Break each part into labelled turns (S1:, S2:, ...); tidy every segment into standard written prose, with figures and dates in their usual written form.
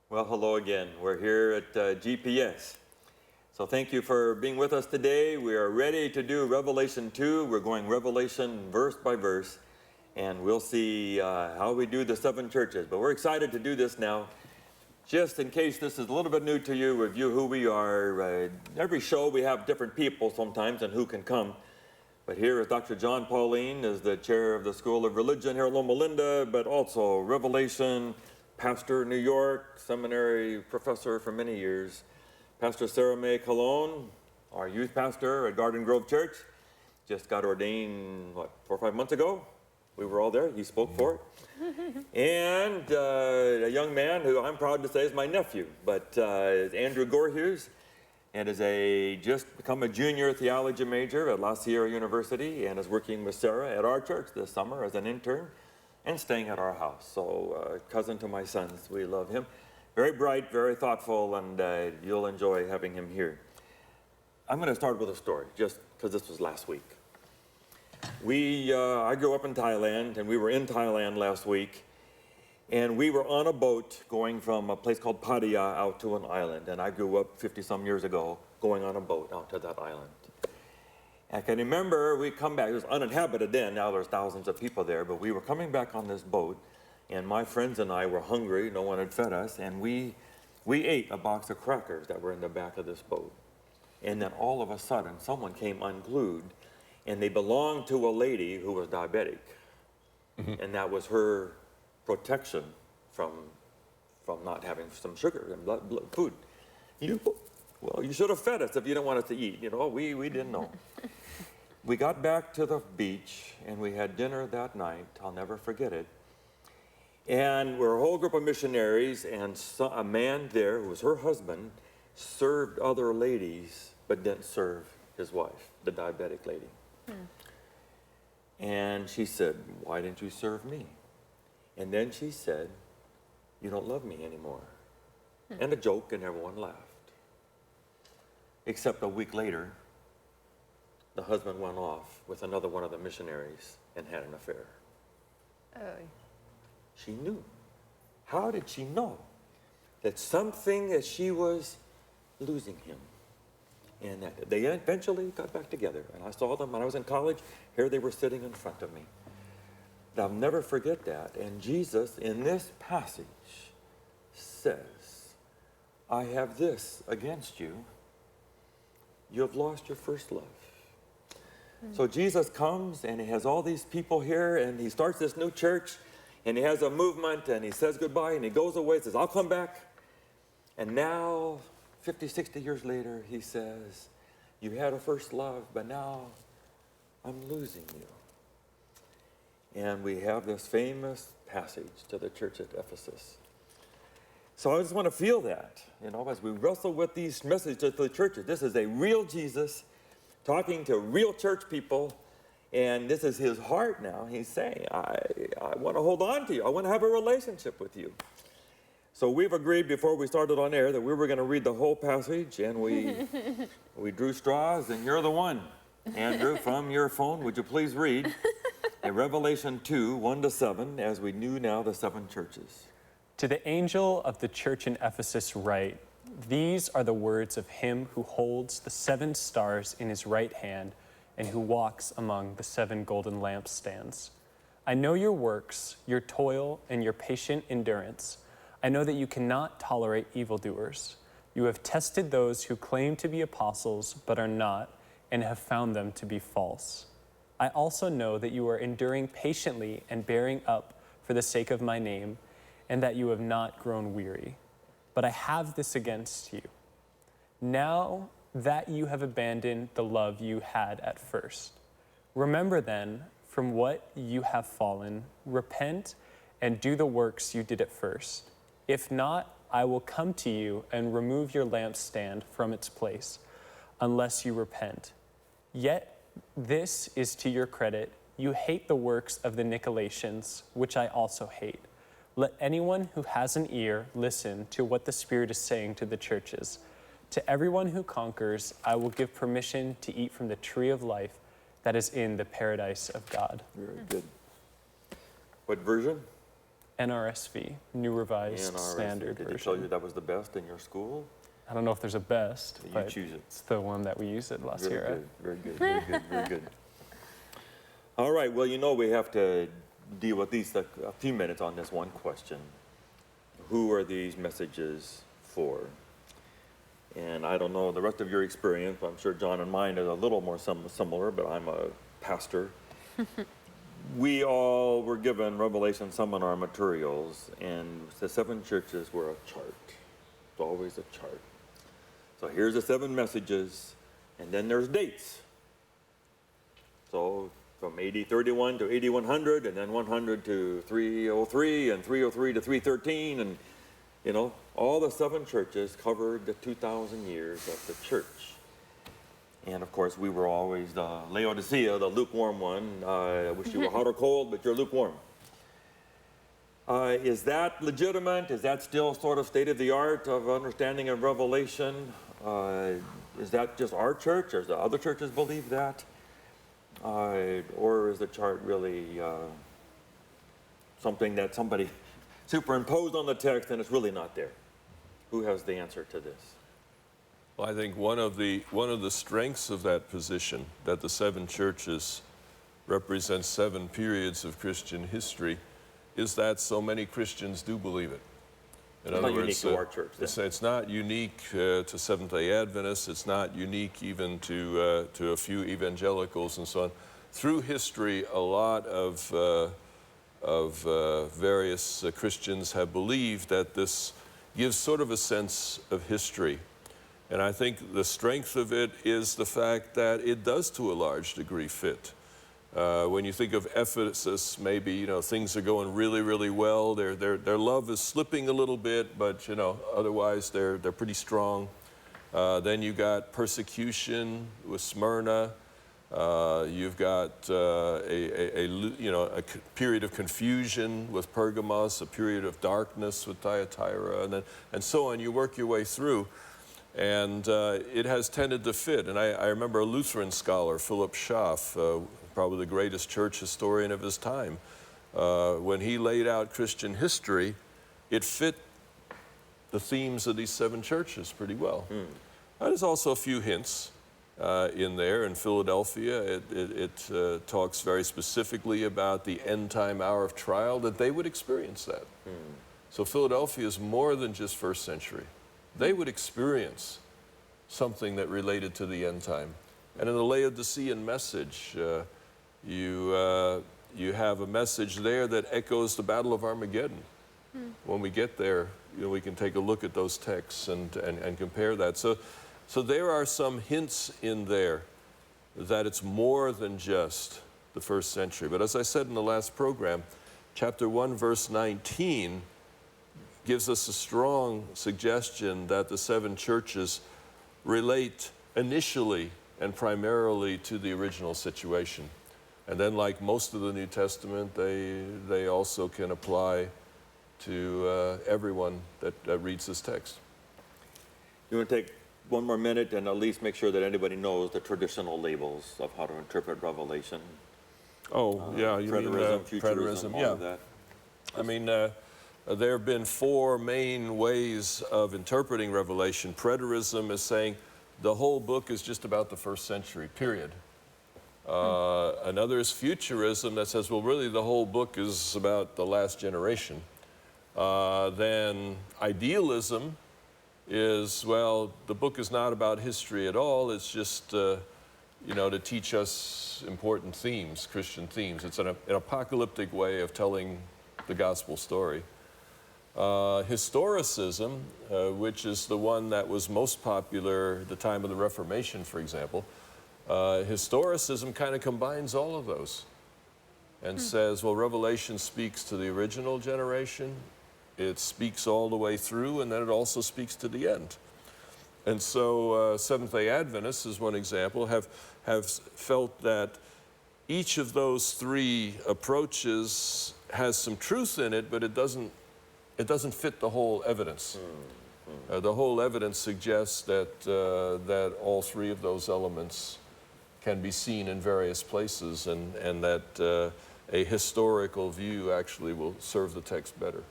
S1: Well, hello again. We're here at GPS. So thank you for being with us today. We are ready to do Revelation 2. We're going Revelation verse by verse, and we'll see how we do the 7 churches. But we're excited to do this now. Just in case this is a little bit new to you, review who we are. Every show we have different people sometimes and who can come. But here is Dr. John Pauline, is the chair of the School of Religion here at Loma Linda, but also Revelation, pastor in New York, seminary professor for many years. Pastor Sarah Mae Colon, our youth pastor at Garden Grove Church, just got ordained, 4 or 5 months ago? We were all there, he spoke for it. And a young man who I'm proud to say is my nephew, but is Andrew Gorhughes, and is just become a junior theology major at La Sierra University, and is working with Sarah at our church this summer as an intern and staying at our house. So cousin to my sons, we love him. Very bright, very thoughtful, and you'll enjoy having him here. I'm going to start with a story, just because this was last week. I grew up in Thailand, and we were in Thailand last week, and we were on a boat going from a place called Pattaya out to an island, and I grew up 50-some years ago going on a boat out to that island. I can remember we come back, it was uninhabited then, now there's thousands of people there, but we were coming back on this boat, and my friends and I were hungry, no one had fed us, and we ate a box of crackers that were in the back of this boat. And then all of a sudden, someone came unglued, and they belonged to a lady who was diabetic. Mm-hmm. And that was her protection from not having some sugar and blood food. You should have fed us if you didn't want us to eat. You know, we didn't know. We got back to the beach, and we had dinner that night. I'll never forget it. And we're a whole group of missionaries, and a man there, who was her husband, served other ladies, but didn't serve his wife, the diabetic lady. And she said, "Why didn't you serve me?" And then she said, "You don't love me anymore." And a joke, and everyone laughed. Except a week later, the husband went off with another one of the missionaries and had an affair. Oh. She knew. How did she know? That she was losing him. And that they eventually got back together. And I saw them when I was in college. Here they were sitting in front of me. I'll never forget that. And Jesus, in this passage, says, "I have this against you. You have lost your first love." So Jesus comes, and he has all these people here, and he starts this new church, and he has a movement, and he says goodbye, and he goes away, says, "I'll come back." And now, 50, 60 years later, he says, "You had a first love, but now I'm losing you." And we have this famous passage to the church at Ephesus. So I just want to feel that, as we wrestle with these messages to the churches. This is a real Jesus talking to real church people, and this is his heart now. He's saying, I want to hold on to you. I want to have a relationship with you. So we've agreed before we started on air that we were going to read the whole passage, and we drew straws, and you're the one. Andrew, from your phone, would you please read in Revelation 2, 1-7, as we knew now the 7 churches.
S2: To the angel of the church in Ephesus write, "These are the words of him who holds the 7 stars in his right hand and who walks among the 7 golden lampstands. I know your works, your toil, and your patient endurance. I know that you cannot tolerate evildoers. You have tested those who claim to be apostles but are not, and have found them to be false. I also know that you are enduring patiently and bearing up for the sake of my name, and that you have not grown weary. But I have this against you. Now that you have abandoned the love you had at first. Remember then from what you have fallen, repent and do the works you did at first. If not, I will come to you and remove your lampstand from its place, unless you repent. Yet this is to your credit. You hate the works of the Nicolaitans, which I also hate. Let anyone who has an ear listen to what the Spirit is saying to the churches. To everyone who conquers, I will give permission to eat from the tree of life that is in the paradise of God."
S1: Very good. What version?
S2: NRSV, New Revised
S1: NRSV.
S2: Standard
S1: Did they tell you
S2: Version.
S1: that was the best in your school?
S2: I don't know if there's a best,
S1: You
S2: but
S1: choose it.
S2: it's the one that we use at La
S1: Very
S2: Sierra.
S1: good, very good, very good, very good. All right, well, you know we have to deal with these a few minutes on this one question. Who are these messages for? And I don't know the rest of your experience. I'm sure John and mine is a little more similar, but I'm a pastor. We all were given Revelation seminar materials, and the 7 churches were a chart. It's always a chart. So here's the 7 messages, and then there's dates. So from AD 31 to AD 100, and then 100 to 303, and 303 to 313, and you know, all the 7 churches covered the 2,000 years of the church. And of course, we were always the Laodicea, the lukewarm one. I wish you were hot or cold, but you're lukewarm. Is that legitimate? Is that still sort of state of the art of understanding of Revelation? Is that just our church, or do other churches believe that? Or is the chart really something that somebody superimposed on the text and it's really not there? Who has the answer to this?
S3: Well, I think one of the strengths of that position, that the 7 churches represent 7 periods of Christian history, is that so many Christians do believe it. In
S1: It's
S3: other
S1: not unique
S3: words,
S1: to our church, then.
S3: it's not unique to Seventh-day Adventists. It's not unique even to a few evangelicals and so on. Through history, a lot of various Christians have believed that this gives sort of a sense of history. And I think the strength of it is the fact that it does, to a large degree, fit. When you think of Ephesus, maybe, you know, things are going really, really well. Their love is slipping a little bit, but, you know, otherwise they're pretty strong. Then you got persecution with Smyrna. You've got a period of confusion with Pergamos, a period of darkness with Thyatira, and so on. You work your way through, and it has tended to fit. And I remember a Lutheran scholar, Philip Schaff, probably the greatest church historian of his time, when he laid out Christian history, it fit the themes of these 7 churches pretty well. There's also a few hints in there. In Philadelphia, it talks very specifically about the end time hour of trial, that they would experience that. So Philadelphia is more than just first century. They would experience something that related to the end time. And in the Laodicean message, you have a message there that echoes the Battle of Armageddon. When we get there, you know, we can take a look at those texts and compare that. So there are some hints in there that it's more than just the first century. But as I said in the last program, chapter 1, verse 19 gives us a strong suggestion that the 7 churches relate initially and primarily to the original situation. And then, like most of the New Testament, they also can apply to everyone that reads this text.
S1: You want to take one more minute and at least make sure that anybody knows the traditional labels of how to interpret Revelation?
S3: Oh, yeah, you mean
S1: preterism, all
S3: yeah.
S1: of that.
S3: I mean, there have been 4 main ways of interpreting Revelation. Preterism is saying the whole book is just about the first century, period. Another is futurism that says, well, really the whole book is about the last generation. Then idealism is, well, the book is not about history at all. It's just, to teach us important themes, Christian themes. It's an apocalyptic way of telling the gospel story. Historicism, which is the one that was most popular at the time of the Reformation, for example, historicism kind of combines all of those and says, well, Revelation speaks to the original generation, it speaks all the way through, and then it also speaks to the end. And so Seventh-day Adventists, is one example, have felt that each of those 3 approaches has some truth in it, but it doesn't fit the whole evidence. The whole evidence suggests that all 3 of those elements can be seen in various places, and that a historical view actually will serve the text better.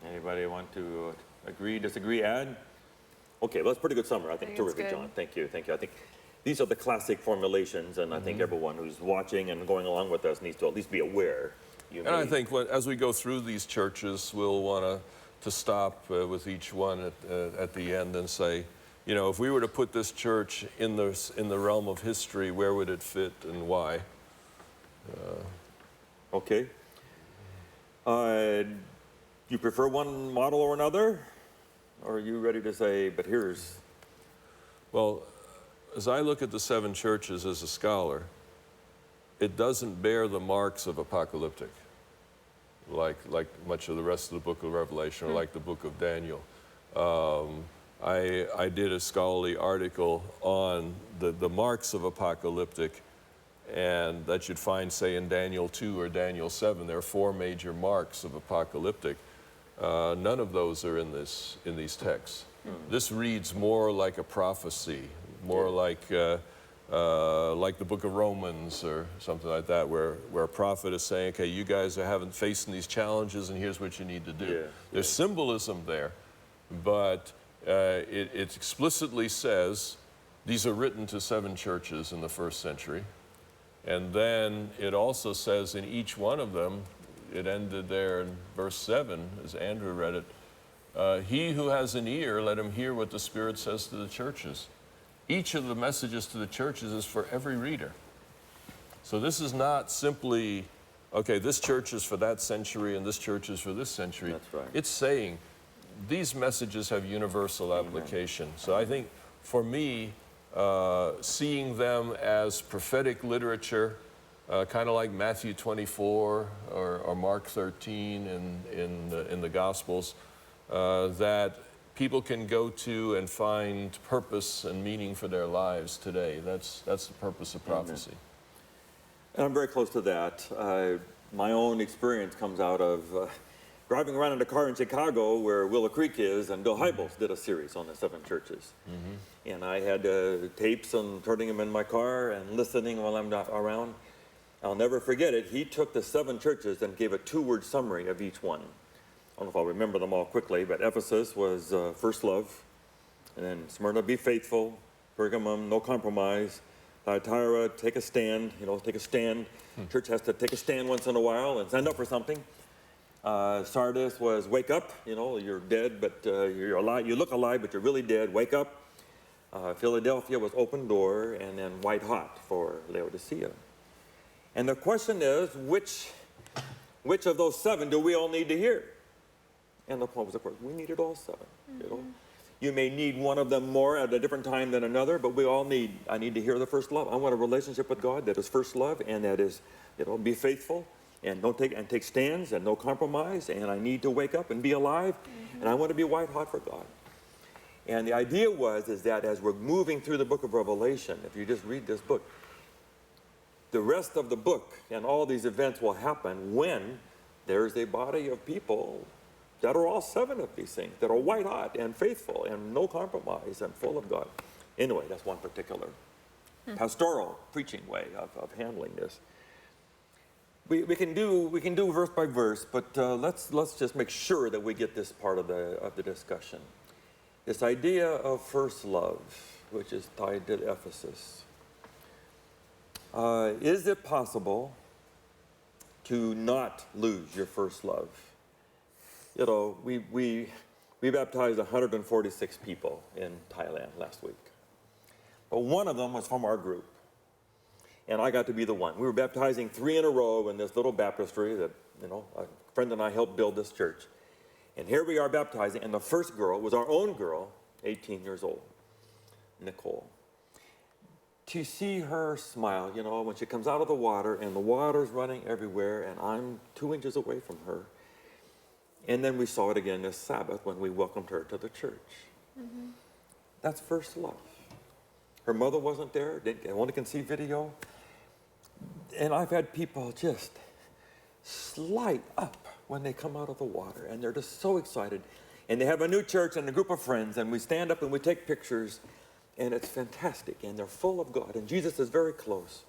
S1: Anybody want to agree, disagree, add? Okay, well, that's a pretty good summary. I think
S4: I think it's
S1: terrific,
S4: good.
S1: John. Thank you, thank you. I think these are the classic formulations, and I think everyone who's watching and going along with us needs to at least be aware.
S3: And I think as we go through these churches, we'll want to stop with each one at the end and say, you know, if we were to put this church in the realm of history, where would it fit and why?
S1: Okay. You prefer one model or another? Or are you ready to say, but here's...
S3: Well, as I look at the 7 churches as a scholar, it doesn't bear the marks of apocalyptic, like much of the rest of the book of Revelation or like the book of Daniel. I did a scholarly article on the marks of apocalyptic, and that you'd find, say, in Daniel 2 or Daniel 7. There are 4 major marks of apocalyptic. None of those are in these texts. This reads more like a prophecy, more like the book of Romans or something like that, where a prophet is saying, okay, you guys are facing these challenges, and here's what you need to do.
S1: Yeah.
S3: There's symbolism there, but it explicitly says these are written to 7 churches in the first century. And then it also says in each one of them, it ended there in verse 7, as Andrew read it, he who has an ear, let him hear what the Spirit says to the churches. Each of the messages to the churches is for every reader. So this is not simply, okay, this church is for that century and this church is for this century.
S1: That's right.
S3: It's saying these messages have universal application. So I think for me, seeing them as prophetic literature, kind of like Matthew 24 or Mark 13 in the Gospels, that people can go to and find purpose and meaning for their lives today. That's the purpose of prophecy.
S1: And I'm very close to that. My own experience comes out of driving around in a car in Chicago where Willow Creek is, and Bill Hybels did a series on the 7 churches. And I had tapes and turning them in my car and listening while I'm not around. I'll never forget it. He took the 7 churches and gave a 2-word summary of each one. I don't know if I'll remember them all quickly, but Ephesus was first love. And then Smyrna, be faithful. Pergamum, no compromise. Thyatira, take a stand. Take a stand. Church has to take a stand once in a while and stand up for something. Sardis was wake up. You're dead, but you're alive. You look alive, but you're really dead. Wake up. Philadelphia was open door, and then white hot for Laodicea. And the question is, which of those 7 do we all need to hear? And the point was, of course, we needed all 7. You may need one of them more at a different time than another, but I need to hear the first love. I want a relationship with God that is first love, and that is, be faithful, and take stands, and no compromise, and I need to wake up and be alive, and I want to be white hot for God. And the idea is that as we're moving through the book of Revelation, if you just read this book, the rest of the book and all these events will happen when there's a body of people that are all 7 of these things, that are white hot and faithful and no compromise and full of God. Anyway, that's one particular pastoral preaching way of handling this. We can do verse by verse, but let's just make sure that we get this part of the discussion. This idea of first love, which is tied to Ephesus. Is it possible to not lose your first love? We baptized 146 people in Thailand last week. But one of them was from our group. And I got to be the one. We were baptizing 3 in a row in this little baptistry that, a friend and I helped build this church. And here we are baptizing, and the first girl was our own girl, 18 years old, Nicole. To see her smile, when she comes out of the water, and the water's running everywhere, and I'm 2 inches away from her. And then we saw it again this Sabbath when we welcomed her to the church. That's first love. Her mother wasn't there, only can see video. And I've had people just light up when they come out of the water, and they're just so excited. And they have a new church and a group of friends, and we stand up and we take pictures, and it's fantastic, and they're full of God, and Jesus is very close.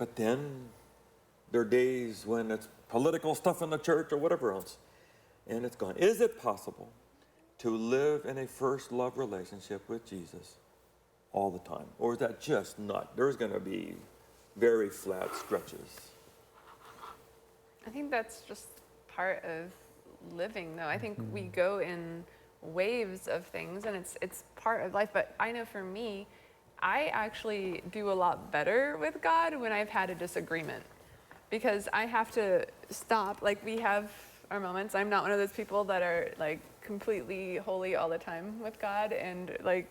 S1: But then there are days when it's political stuff in the church or whatever else, and it's gone. Is it possible to live in a first love relationship with Jesus all the time? Or is that just not? There's going to be very flat stretches.
S4: I think that's just part of living, though. I think we go in waves of things, and it's part of life. But I know for me, I actually do a lot better with God when I've had a disagreement, because I have to stop. Like, we have our moments. I'm not one of those people that are like completely holy all the time with God, and like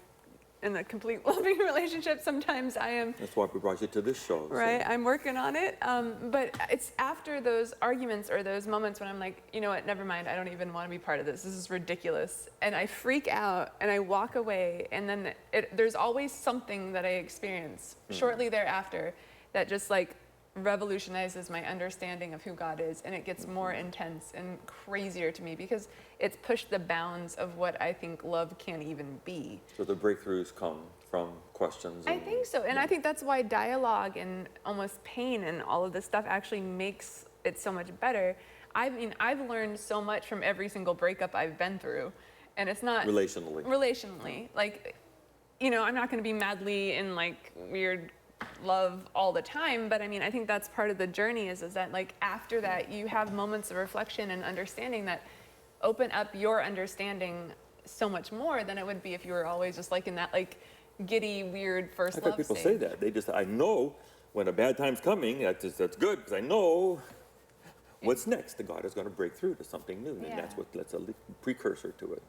S4: in a complete loving relationship. Sometimes I am.
S1: That's why we brought you to this show.
S4: Right,
S1: So.
S4: I'm working on it. But it's after those arguments or those moments when I'm like, you know what, never mind, I don't even want to be part of this. This is ridiculous. And I freak out and I walk away, and then there's always something that I experience shortly thereafter that just like revolutionizes my understanding of who God is, and it gets more intense and crazier to me because it's pushed the bounds of what I think love can even be.
S1: So the breakthroughs come from questions.
S4: I think so, and I think that's why dialogue and almost pain and all of this stuff actually makes it so much better. I mean, I've learned so much from every single breakup I've been through, and it's not relationally. Like, you know, I'm not going to be madly in like weird love all the time, but I mean, I think that's part of the journey is that like after that you have moments of reflection and understanding that open up your understanding so much more than it would be if you were always just like in that like giddy weird first love
S1: I've heard people say that. They just, I know when a bad time's coming, that's good, because I know what's next. The God is going to break through to something new, and that's a precursor to it.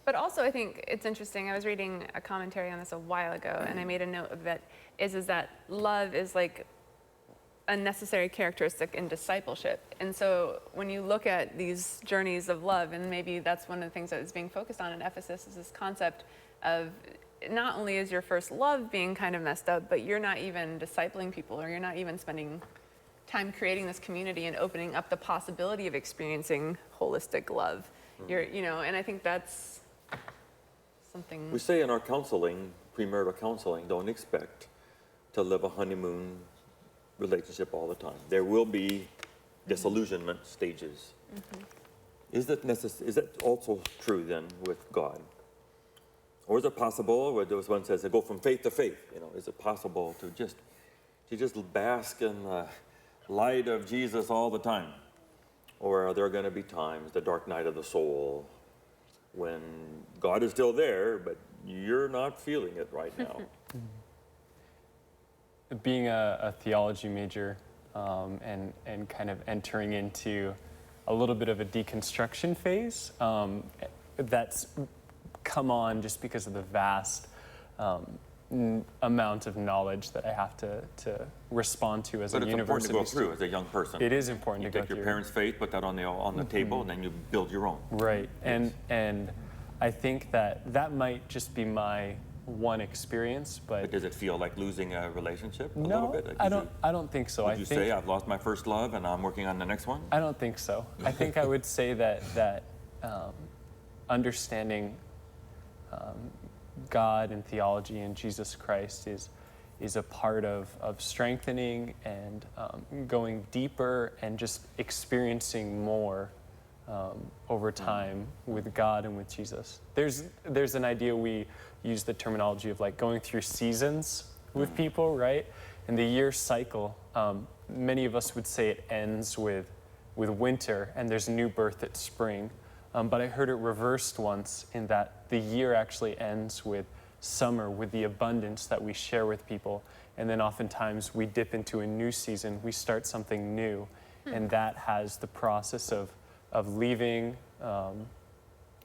S4: But also, I think it's interesting. I was reading a commentary on this a while ago, and I made a note of it, is that love is like a necessary characteristic in discipleship. And so when you look at these journeys of love, and maybe that's one of the things that is being focused on in Ephesus, is this concept of not only is your first love being kind of messed up, but you're not even discipling people, or you're not even spending time creating this community and opening up the possibility of experiencing holistic love. You're, you know, and I think that's something.
S1: We say in our counseling, premarital counseling, don't expect to live a honeymoon relationship all the time. There will be disillusionment stages. Is that also true then with God? Or is it possible, where those one says, go from faith to faith, you know, is it possible to just bask in the light of Jesus all the time? Or are there going to be times, the dark night of the soul, when God is still there, but you're not feeling it right now?
S2: Being a theology major and kind of entering into a little bit of a deconstruction phase, that's come on just because of the vast amount of knowledge that I have to respond to as a university student.
S1: But it's important to go through as a young person.
S2: It is important to go through.
S1: You take your parents' faith, put that on the table, and then you build your own.
S2: Right, and I think that might just be my one experience, but
S1: does it feel like losing a relationship a
S2: no,
S1: little bit?
S2: I don't think so.
S1: Would you say I've lost my first love and I'm working on the next one?
S2: I don't think so. I think I would say that understanding God and theology and Jesus Christ is a part of strengthening and going deeper and just experiencing more over time with God and with Jesus. There's an idea, we use the terminology of like going through seasons with people, right? And the year cycle, many of us would say it ends with winter and there's new birth at spring. But I heard it reversed once, in that the year actually ends with summer, with the abundance that we share with people. And then oftentimes we dip into a new season, we start something new. And that has the process of leaving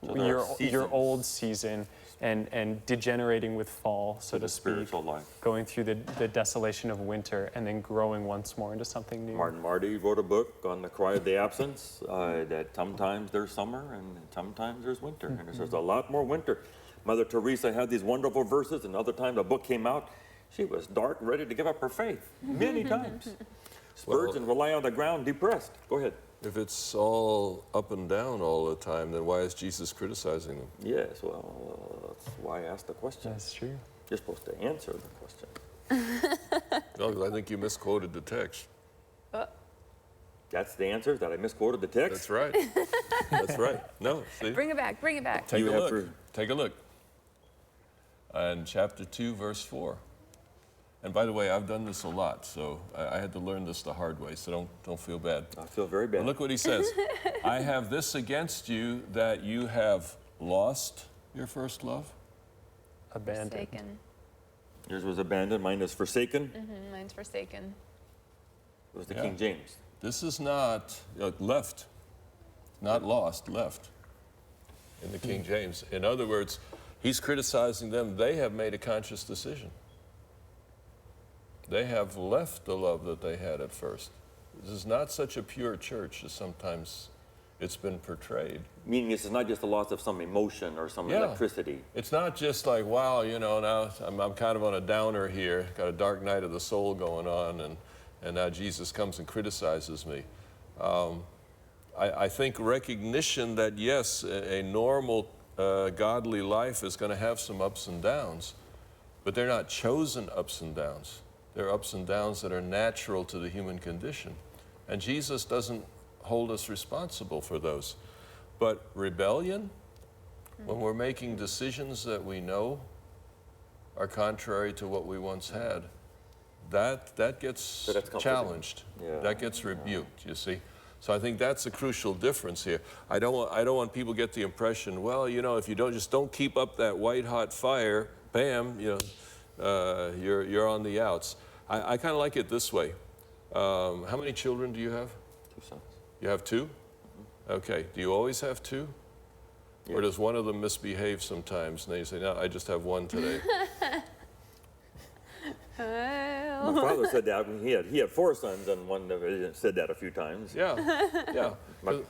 S2: your old season and degenerating with fall, so to speak.
S1: Spiritual life.
S2: Going through the desolation of winter and then growing once more into something new.
S1: Martin Marty wrote a book on the cry of the absence, that sometimes there's summer and sometimes there's winter. And there's a lot more winter. Mother Teresa had these wonderful verses, and other time the book came out, she was dark, ready to give up her faith, many times. Spurgeon rely on the ground, depressed. Go ahead.
S3: If it's all up and down all the time, then why is Jesus criticizing them?
S1: Yes, well, that's why I asked the question.
S2: That's true.
S1: You're supposed to answer the question.
S3: No, 'cause I think you misquoted the text.
S1: That's the answer, that I misquoted the text?
S3: That's right. That's right. No, see?
S4: Bring it back, bring it back.
S3: Take
S1: You
S3: a
S1: have
S3: look.
S1: for-
S3: Take a look. And chapter 2, verse 4. And by the way, I've done this a lot, so I had to learn this the hard way, so don't feel bad.
S1: I feel very
S3: But
S1: bad.
S3: look what he says. I have this against you, that you have lost your first love.
S2: Abandoned.
S4: Forsaken.
S1: Yours was abandoned, mine is forsaken.
S4: Mine's forsaken.
S1: It was the
S3: Yeah.
S1: King James.
S3: This is not left, not lost, left in the King James. In other words, he's criticizing them. They have made a conscious decision. They have left the love that they had at first. This is not such a pure church as sometimes it's been portrayed.
S1: Meaning this is not just the loss of some emotion or some
S3: Yeah.
S1: electricity.
S3: It's not just like, wow, you know, now I'm kind of on a downer here, got a dark night of the soul going on, and now Jesus comes and criticizes me. I think recognition that, yes, a normal godly life is going to have some ups and downs, but they're not chosen ups and downs. They're ups and downs that are natural to the human condition. And Jesus doesn't hold us responsible for those. But rebellion, when we're making decisions that we know are contrary to what we once had, that gets
S1: So that's comforting.
S3: challenged.
S1: Yeah.
S3: That gets rebuked, you see. So I think that's a crucial difference here. I don't want people to get the impression, well, you know, if you don't keep up that white hot fire, bam, you know, you're on the outs. I kind of like it this way. How many children do you have?
S1: 2 sons.
S3: You have 2? Okay. Do you always have 2? Or
S1: Yes.
S3: does one of them misbehave sometimes and then you say, no, I just have 1 today?
S1: My father said that. He had 4 sons, and one of them said that a few times.
S3: Yeah, yeah.
S1: My-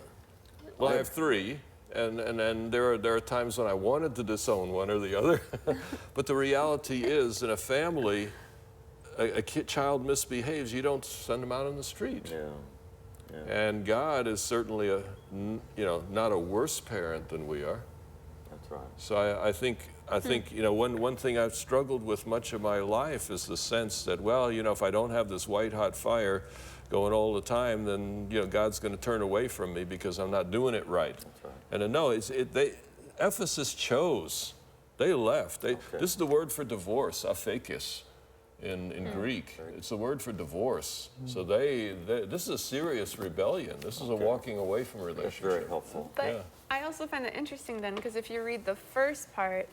S3: Well, I have 3, and then there are times when I wanted to disown one or the other. But the reality is, in a family, a child misbehaves, you don't send them out on the street.
S1: Yeah.
S3: And God is certainly not a worse parent than we are.
S1: That's right.
S3: So I think you know, one thing I've struggled with much of my life is the sense that, well, you know, if I don't have this white hot fire going all the time, then, you know, God's going to turn away from me because I'm not doing it right.
S1: That's right.
S3: And no, Ephesus chose. They left. This is the word for divorce, aphekis, in Greek. It's the word for divorce. So this is a serious rebellion. This is a walking away from a
S1: That's
S3: relationship.
S1: very helpful.
S4: But
S3: Yeah.
S4: I also find that interesting then, because if you read the first part,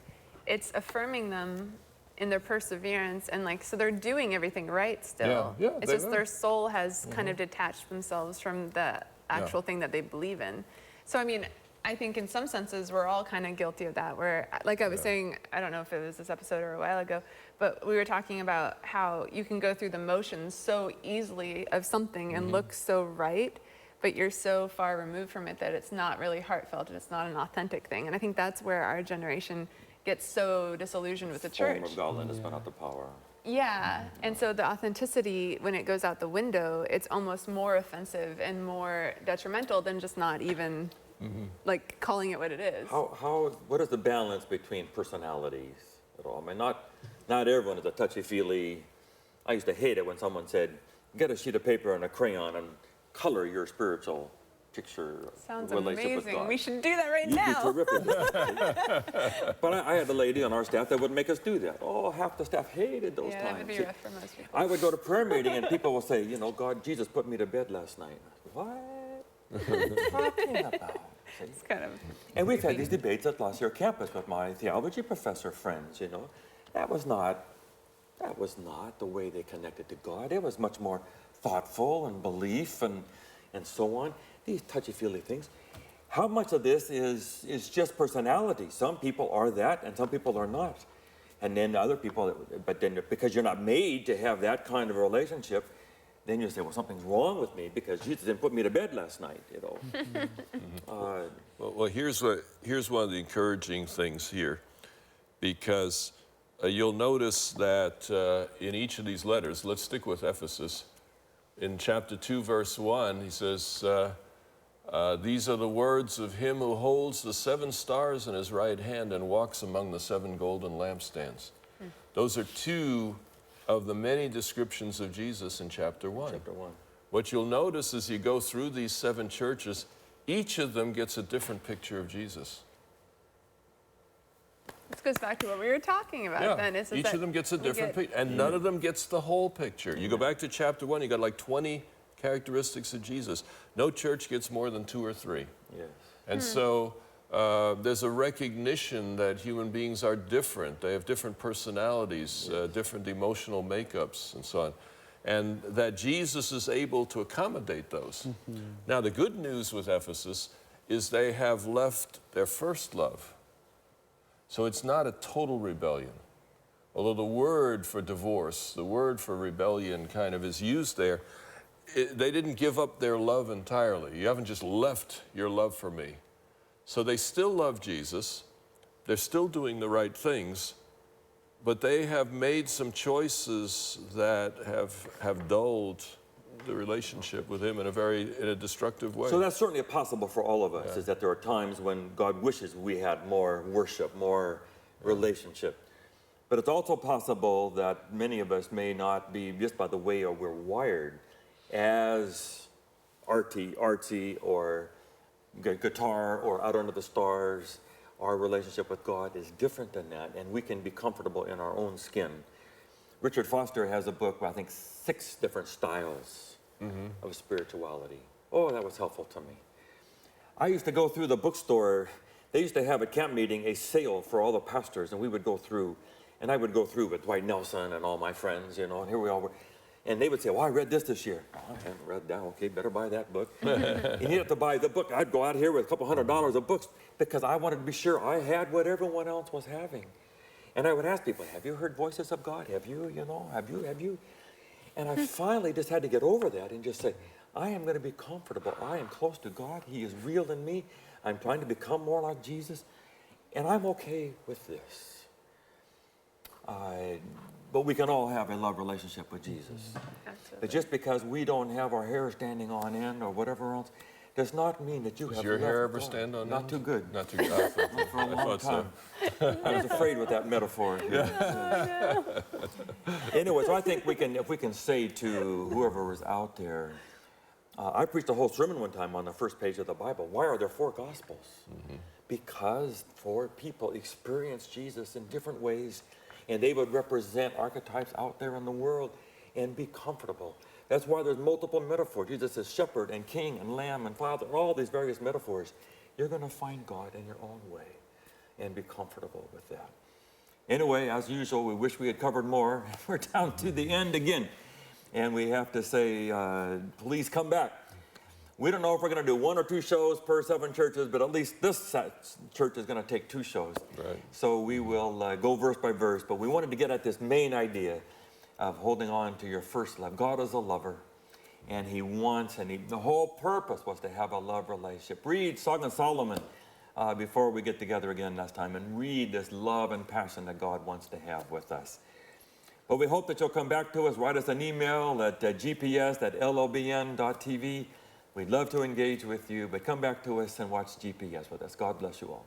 S4: it's affirming them in their perseverance, and like, so they're doing everything right still.
S3: Yeah,
S4: it's
S3: they
S4: just
S3: are.
S4: their soul has kind of detached themselves from the actual thing that they believe in. So I mean, I think in some senses we're all kind of guilty of that, where, like I was saying, I don't know if it was this episode or a while ago, but we were talking about how you can go through the motions so easily of something and look so right, but you're so far removed from it that it's not really heartfelt and it's not an authentic thing. And I think that's where our generation gets so disillusioned with the church.
S1: Form of godliness, but not the power.
S4: Yeah, and so the authenticity, when it goes out the window, it's almost more offensive and more detrimental than just not even like calling it what it is.
S1: What is the balance between personalities at all? I mean, not everyone is a touchy-feely. I used to hate it when someone said, get a sheet of paper and a crayon and color your spiritual picture
S4: Sounds
S1: relationship with
S4: amazing.
S1: God.
S4: We should do that right
S1: You'd
S4: now.
S1: be terrific. But I had a lady on our staff that would make us do that. Oh, half the staff hated those
S4: Yeah, that would
S1: times.
S4: be rough for most people.
S1: I would go to prayer meeting and people would say, you know, God, Jesus put me to bed last night. What? What are you talking about? See?
S4: It's kind of,
S1: And we've had these debates at Lost Year Campus with my theology professor friends, you know. That was not the way they connected to God. It was much more thoughtful and belief and so on. These touchy-feely things. How much of this is just personality? Some people are that and some people are not. And then other people, but then because you're not made to have that kind of a relationship, then you say, well, something's wrong with me because Jesus didn't put me to bed last night, you know.
S3: Well, here's one of the encouraging things here, because you'll notice that in each of these letters, let's stick with Ephesus. In chapter 2, verse 1, he says, these are the words of him who holds the 7 stars in his right hand and walks among the 7 golden lampstands. Those are 2 of the many descriptions of Jesus in chapter 1.
S1: Chapter 1.
S3: What you'll notice as you go through these 7 churches, each of them gets a different picture of Jesus.
S4: This goes back to what we were talking about then. Is
S3: Each
S4: that
S3: of them gets a different picture, and none of them gets the whole picture. You go back to chapter 1, you got like 20 characteristics of Jesus. No church gets more than 2 or 3.
S1: Yes.
S3: And so there's a recognition that human beings are different. They have different personalities, different emotional makeups, and so on. And that Jesus is able to accommodate those. Now, the good news with Ephesus is they have left their first love. So it's not a total rebellion. Although the word for divorce, the word for rebellion kind of is used there, they didn't give up their love entirely. You haven't just left your love for me. So they still love Jesus. They're still doing the right things, but they have made some choices that have dulled the relationship with him in a destructive way.
S1: So that's certainly possible for all of us, is that there are times when God wishes we had more worship, more relationship. But it's also possible that many of us may not be, just by the way we're wired, as artsy or guitar or out under the stars. Our relationship with God is different than that, and we can be comfortable in our own skin. Richard Foster has a book, I think 6 different styles of spirituality. Oh, that was helpful to me. I used to go through the bookstore. They used to have at camp meeting a sale for all the pastors, and we would go through, and I would go through with Dwight Nelson and all my friends, you know, and here we all were. And they would say, well, I read this year. Oh, I haven't read that. Okay, better buy that book. And you have to buy the book. I'd go out here with a couple $100 of books because I wanted to be sure I had what everyone else was having. And I would ask people, have you heard voices of God? Have you, have you? And I finally just had to get over that and just say, I am going to be comfortable. I am close to God. He is real in me. I'm trying to become more like Jesus. And I'm okay with this. But we can all have a love relationship with Jesus.
S4: Absolutely.
S1: But just because we don't have our hair standing on end or whatever else, does not mean that you have
S3: Does your
S1: left
S3: hair ever
S1: God.
S3: stand on
S1: Not
S3: end?
S1: too good.
S3: Not too good.
S1: Not for a long time. I was afraid with that metaphor. Anyway, so I think if we can say to whoever is out there, I preached a whole sermon one time on the first page of the Bible. Why are there 4 Gospels? Because 4 people experience Jesus in different ways, and they would represent archetypes out there in the world and be comfortable. That's why there's multiple metaphors. Jesus is shepherd and king and lamb and father, and all these various metaphors. You're going to find God in your own way and be comfortable with that. Anyway, as usual, we wish we had covered more. We're down to the end again. And we have to say, please come back. We don't know if we're going to do 1 or 2 shows per 7 churches, but at least this church is going to take 2 shows.
S3: Right.
S1: So we will go verse by verse, but we wanted to get at this main idea of holding on to your first love. God is a lover, and he wants, the whole purpose was to have a love relationship. Read Song of Solomon before we get together again next time, and read this love and passion that God wants to have with us. But we hope that you'll come back to us. Write us an email at gps@llbn.tv. We'd love to engage with you, but come back to us and watch GPS with us. God bless you all.